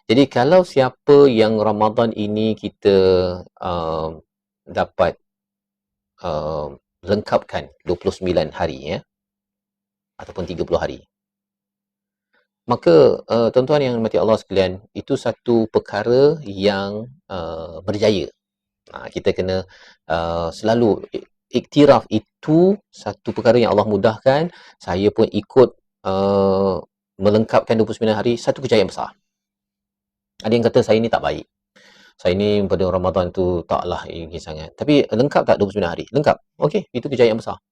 Jadi kalau siapa yang Ramadan ini kita dapat lengkapkan 29 hari, ya, ataupun 30 hari. Maka tuan-tuan yang mati Allah sekalian, itu satu perkara yang berjaya. Kita kena selalu iktiraf itu satu perkara yang Allah mudahkan. Saya pun ikut melengkapkan 29 hari, satu kejayaan besar. Ada yang kata saya ni tak baik, saya ni pada Ramadan tu taklah ingin sangat. Tapi lengkap tak 29 hari? Lengkap. Okey, itu kejayaan besar.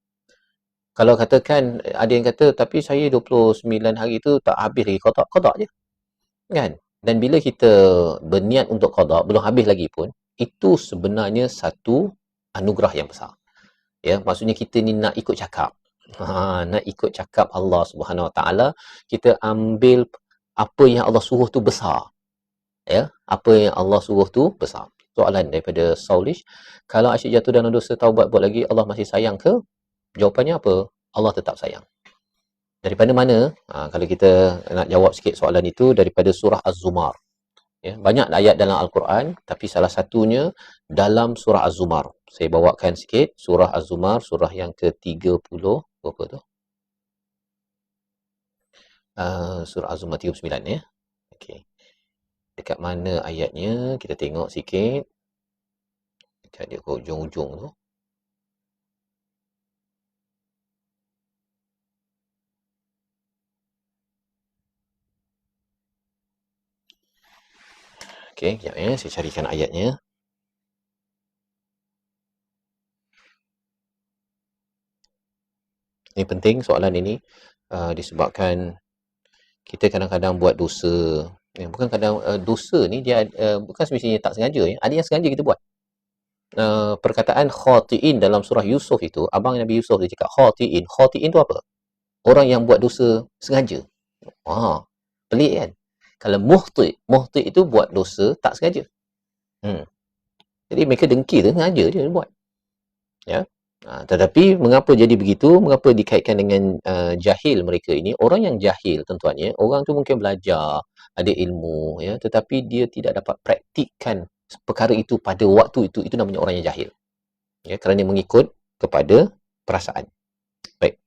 Kalau katakan ada yang kata tapi saya 29 hari tu tak habis lagi, qada je. Kan? Dan bila kita berniat untuk qada belum habis lagi pun, itu sebenarnya satu anugerah yang besar. Ya, maksudnya kita ni nak ikut cakap. Nak ikut cakap Allah Subhanahu Wa Taala, kita ambil apa yang Allah suruh tu besar. Ya, apa yang Allah suruh tu besar. Soalan daripada Saulish, kalau asyik jatuh dalam dosa taubat buat lagi, Allah masih sayang ke? Jawapannya apa? Allah tetap sayang. Daripada mana? Kalau kita nak jawab sikit soalan itu, daripada surah Az-Zumar. Ya, banyak ayat dalam Al-Quran, tapi salah satunya dalam surah Az-Zumar. Saya bawakan sikit surah Az-Zumar, surah yang ke-30, berapa tu? Surah Az-Zumar 39 ya. Okey. Dekat mana ayatnya? Kita tengok sikit. Dekat dia ke ujung-ujung tu. Okey, sekejap ya. Saya carikan ayatnya. Ini penting soalan ini disebabkan kita kadang-kadang buat dosa. Bukan kadang dosa ni dia bukan semestinya tak sengaja ya. Ada yang sengaja kita buat. Perkataan khati'in dalam surah Yusuf itu, abang Nabi Yusuf dia cakap khati'in. Khati'in tu apa? Orang yang buat dosa sengaja. Pelik kan? Kalau muhti' itu buat dosa tak sengaja. Jadi mereka dengki tu sengaja dia buat. Ya. Tetapi mengapa jadi begitu? Mengapa dikaitkan dengan jahil mereka ini? Orang yang jahil tentuannya, orang tu mungkin belajar, ada ilmu, ya, tetapi dia tidak dapat praktikkan perkara itu pada waktu itu namanya orang yang jahil. Ya, kerana mengikut kepada perasaan. Baik.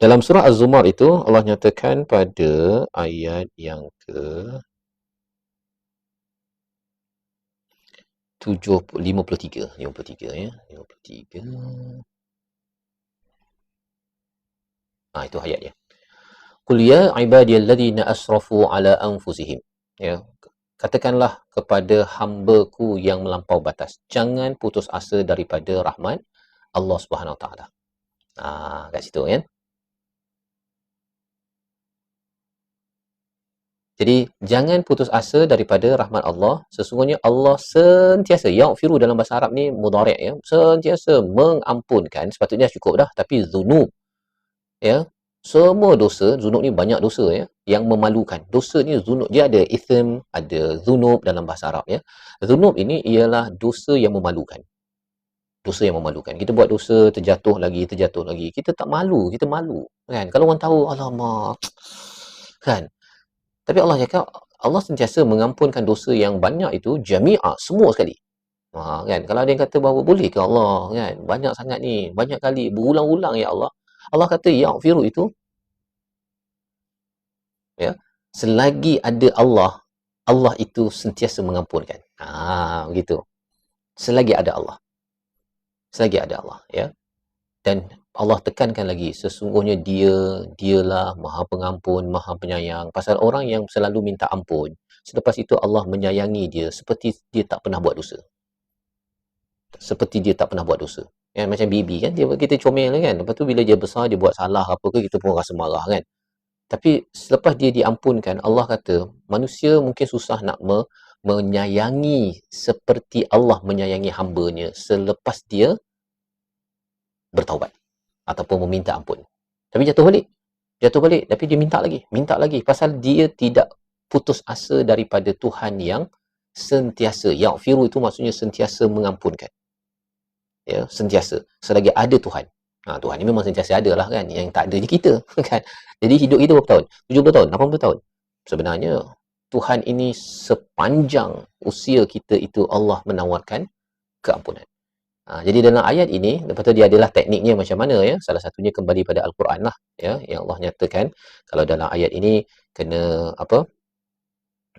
Dalam surah Az-Zumar itu Allah nyatakan pada ayat yang ke 53 ya. 53. Itu ayatnya. Qul ya ibadiyalladzina asrafu ala anfusihim. Ya. Katakanlah kepada hamba-Ku yang melampau batas, jangan putus asa daripada rahmat Allah Subhanahu Wa Taala. Kat situ kan. Jadi jangan putus asa daripada rahmat Allah. Sesungguhnya Allah sentiasa, yaghfiru dalam bahasa Arab ni mudhari' ya, sentiasa mengampunkan. Sepatutnya cukup dah, tapi zunub ya, semua dosa, zunub ni banyak dosa ya, yang memalukan. Dosa ni zunub, dia ada ithm, ada zunub dalam bahasa Arab ya. Zunub ini ialah dosa yang memalukan. Dosa yang memalukan. Kita buat dosa, terjatuh lagi. Kita tak malu, kita malu kan. Kalau orang tahu, alamak kan. Tapi Allah cakap, Allah sentiasa mengampunkan dosa yang banyak itu, jami'ah, semua sekali. Kan? Kalau ada yang kata bahawa boleh ke Allah kan, banyak sangat ni, banyak kali, berulang-ulang ya Allah. Allah kata yaghfiru itu ya, selagi ada Allah, Allah itu sentiasa mengampunkan. Begitu. Selagi ada Allah ya. Dan Allah tekankan lagi, sesungguhnya dialah Maha Pengampun, Maha Penyayang. Pasal orang yang selalu minta ampun, selepas itu Allah menyayangi dia seperti dia tak pernah buat dosa. Ya, macam baby kan, kita comel kan. Lepas tu bila dia besar, dia buat salah apa ke, kita pun rasa marah kan. Tapi selepas dia diampunkan, Allah kata, manusia mungkin susah nak menyayangi seperti Allah menyayangi hamba-Nya selepas dia bertaubat ataupun meminta ampun. Tapi jatuh balik, tapi dia minta lagi pasal dia tidak putus asa daripada Tuhan yang sentiasa. Yaghfiru itu maksudnya sentiasa mengampunkan. Ya, sentiasa selagi ada Tuhan. Tuhan ni memang sentiasa ada lah kan, yang tak ada je kita kan. Jadi hidup kita berapa tahun? 70 tahun, 80 tahun. Sebenarnya Tuhan ini sepanjang usia kita itu Allah menawarkan keampunan. Jadi dalam ayat ini, lepas tu dia adalah tekniknya macam mana ya. Salah satunya kembali pada Al-Quran lah ya, yang Allah nyatakan kalau dalam ayat ini kena apa?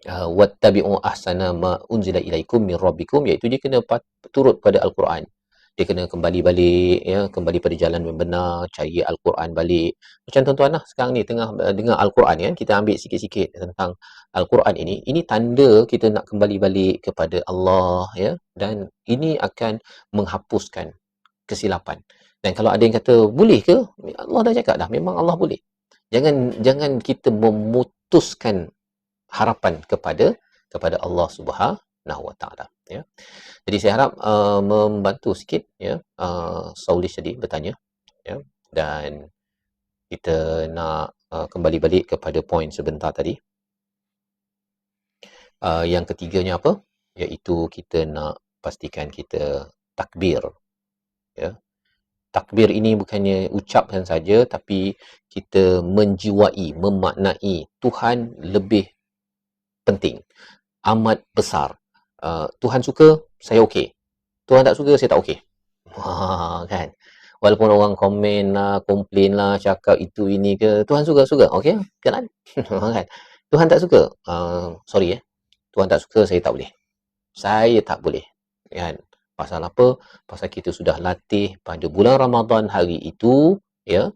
wattabi'u ahsana ma unzila ilaikum min rabbikum, iaitu dia kena turut pada al-Quran. Dia kena kembali balik, ya, kembali pada jalan yang benar, cari al-Quran balik. Macam tuan-tuan lah sekarang ni tengah dengar al-Quran kan, kita ambil sikit-sikit tentang al-Quran ini tanda kita nak kembali balik kepada Allah, ya, dan ini akan menghapuskan kesilapan. Dan kalau ada yang kata boleh ke? Allah dah cakap dah, memang Allah boleh. Jangan kita memutuskan harapan kepada Allah Subhanahu Wa Taala, ya. Jadi saya harap membantu sikit, ya. Saulish tadi bertanya, ya, dan kita nak kembali balik kepada poin sebentar tadi. Yang ketiganya apa? Iaitu kita nak pastikan kita takbir, ya. Takbir ini bukannya ucapkan saja, tapi kita menjiwai, memaknai Tuhan lebih penting, amat besar. Tuhan suka, saya okey. Tuhan tak suka, saya tak okey. Kan? Walaupun orang komen lah, komplain lah, cakap itu ini ke, Tuhan suka, okey, jalan. Kan? Tuhan tak suka, sorry, Tuhan tak suka, saya tak boleh. Saya tak boleh. Kan? Pasal apa? Pasal kita sudah latih pada bulan Ramadan hari itu, ya.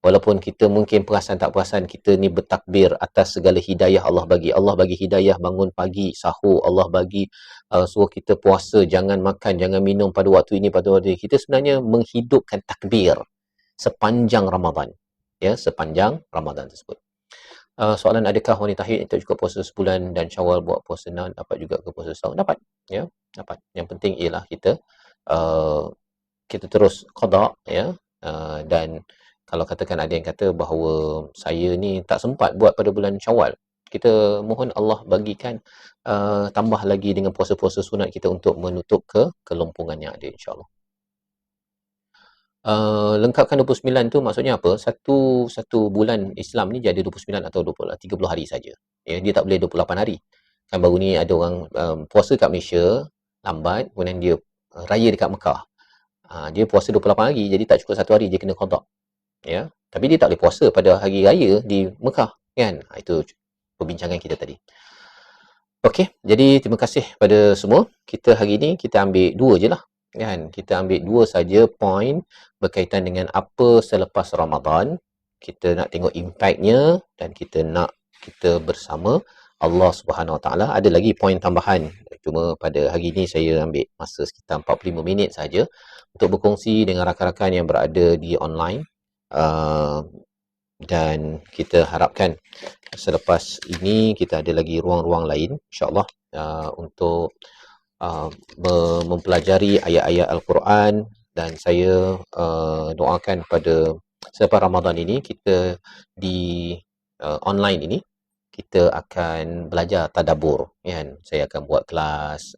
Walaupun kita mungkin perasan tak perasan, kita ni bertakbir atas segala hidayah Allah bagi. Allah bagi hidayah bangun pagi, sahur. Allah bagi suruh kita puasa, jangan makan, jangan minum pada waktu ini, pada waktu ini. Kita sebenarnya menghidupkan takbir sepanjang Ramadan. Ya, sepanjang Ramadan tersebut. Soalan, adakah wanita haid tak cukup puasa sebulan dan Syawal buat puasa 6 dapat juga ke puasa setahun? Dapat, ya, dapat. Yang penting ialah kita terus qada, ya. Dan kalau katakan ada yang kata bahawa saya ni tak sempat buat pada bulan Syawal, kita mohon Allah bagikan tambah lagi dengan puasa-puasa sunat kita untuk menutup kelumpungan yang ada, insya-Allah. Lengkapkan 29 tu maksudnya apa? Satu bulan Islam ni jadi 29 atau 30 hari saja. Ya, dia tak boleh 28 hari. Kan baru ni ada orang puasa kat Malaysia lambat, kemudian dia raya dekat Mekah. Dia puasa 28 hari, jadi tak cukup satu hari, dia kena qada. Ya, tapi dia tak boleh puasa pada hari raya di Mekah, kan? Itu perbincangan kita tadi. Okey, jadi terima kasih pada semua. Kita hari ni kita ambil dua je lah. Kan? Kita ambil dua saja poin berkaitan dengan apa selepas Ramadan. Kita nak tengok impactnya dan kita bersama Allah Subhanahu Wa Taala. Ada lagi poin tambahan. Cuma pada hari ini saya ambil masa sekitar 45 minit saja untuk berkongsi dengan rakan-rakan yang berada di online. Dan kita harapkan selepas ini kita ada lagi ruang-ruang lain, insya-Allah, untuk mempelajari ayat-ayat Al-Quran. Dan saya doakan pada selepas Ramadan ini kita di online ini kita akan belajar tadabbur, kan. Saya akan buat kelas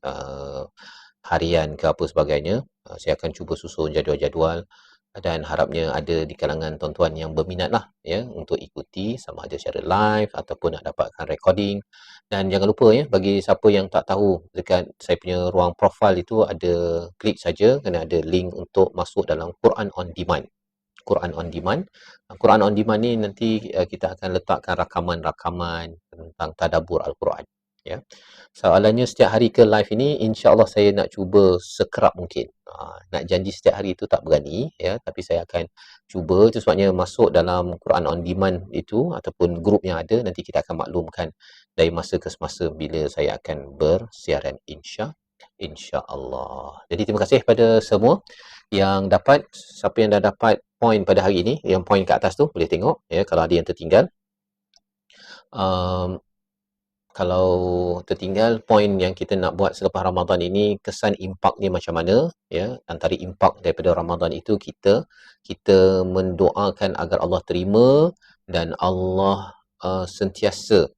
harian ke apa sebagainya. Saya akan cuba susun jadual-jadual dan harapnya ada di kalangan tuan-tuan yang berminat lah, ya, untuk ikuti sama ada secara live ataupun nak dapatkan recording. Dan jangan lupa, ya, bagi siapa yang tak tahu, dekat saya punya ruang profile itu ada, klik saja kerana ada link untuk masuk dalam Quran on Demand. Quran on Demand. Quran on Demand ni nanti kita akan letakkan rakaman-rakaman tentang tadabbur Al-Quran, ya. Soalannya setiap hari ke live ini, insya-Allah saya nak cuba sekerap mungkin. Nak janji setiap hari itu tak berani, ya, tapi saya akan cuba. Itu sebabnya masuk dalam Quran on Demand itu ataupun grup yang ada, nanti kita akan maklumkan dari masa ke semasa bila saya akan bersiaran, insya-Allah. Jadi terima kasih pada semua yang dapat. Siapa yang dah dapat poin pada hari ini, yang poin kat atas tu boleh tengok, ya, kalau ada yang tertinggal. Kalau tertinggal poin yang kita nak buat selepas Ramadan ini, kesan impak dia macam mana, ya. Antara impak daripada Ramadan itu kita mendoakan agar Allah terima dan Allah sentiasa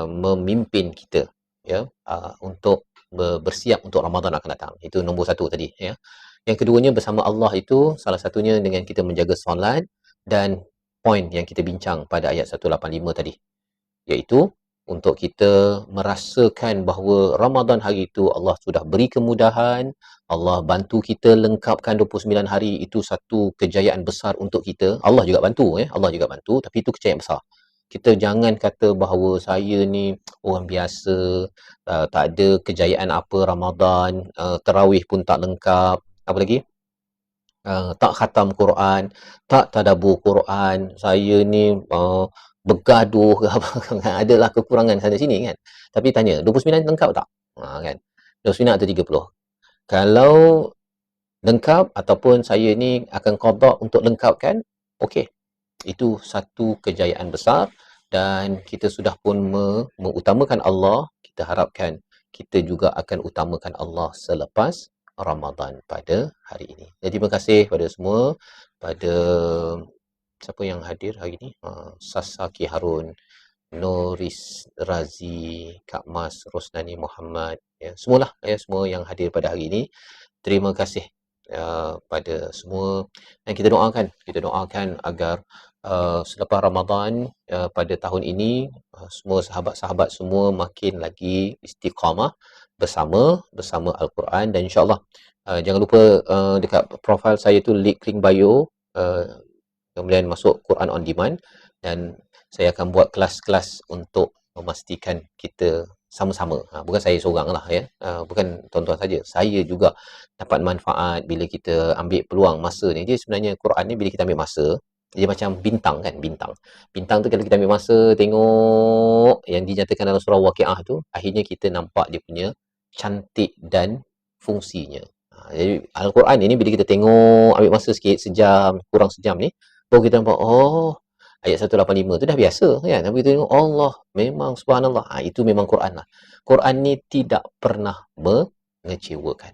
memimpin kita, ya, untuk bersiap untuk Ramadan akan datang. Itu nombor satu tadi, ya. Yang keduanya bersama Allah itu salah satunya dengan kita menjaga solat dan poin yang kita bincang pada ayat 185 tadi, iaitu untuk kita merasakan bahawa Ramadan hari itu Allah sudah beri kemudahan, Allah bantu kita lengkapkan 29 hari. Itu satu kejayaan besar untuk kita. Allah juga bantu, ya. Allah juga bantu, tapi itu kejayaan besar. Kita jangan kata bahawa saya ni orang biasa, tak ada kejayaan apa Ramadan, tarawih pun tak lengkap, apa lagi? Tak khatam Quran, tak tadabbur Quran, saya ni bergaduh ke apa kan, adalah kekurangan sana sini kan. Tapi tanya, 29 lengkap tak? Kan. 29 atau 30? Kalau lengkap ataupun saya ni akan qada untuk lengkapkan, okey. Itu satu kejayaan besar dan kita sudah pun mengutamakan Allah, kita harapkan kita juga akan utamakan Allah selepas Ramadan pada hari ini. Jadi terima kasih pada semua, pada siapa yang hadir hari ini, Sasaki Harun, Noris Razi, Kak Mas, Rosnani Muhammad, ya, semualah ya, semua yang hadir pada hari ini. Terima kasih pada semua dan kita doakan agar selepas Ramadan pada tahun ini semua sahabat-sahabat semua makin lagi istiqamah bersama Al-Quran dan insya-Allah jangan lupa dekat profil saya tu link bio, kemudian masuk Quran on demand dan saya akan buat kelas-kelas untuk memastikan kita sama-sama. Bukan saya seorang lah ya. Bukan tuan-tuan saja. Saya juga dapat manfaat bila kita ambil peluang masa ni. Dia sebenarnya Quran ni bila kita ambil masa, dia macam bintang kan, bintang. Bintang tu kalau kita ambil masa tengok yang dinyatakan dalam surah Waqiah tu, akhirnya kita nampak dia punya cantik dan fungsinya. Jadi Al-Quran ini bila kita tengok ambil masa sikit, sejam, kurang sejam ni, baru kita nampak, oh, ayat 185 tu dah biasa kan. Tapi kita tengok, Allah, memang subhanallah. Itu memang Quran lah. Quran ni tidak pernah mengecewakan.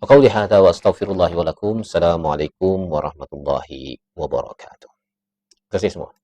Qauli hadza wa astaghfirullah wa lakum. Assalamualaikum warahmatullahi wabarakatuh. Terima kasih semua.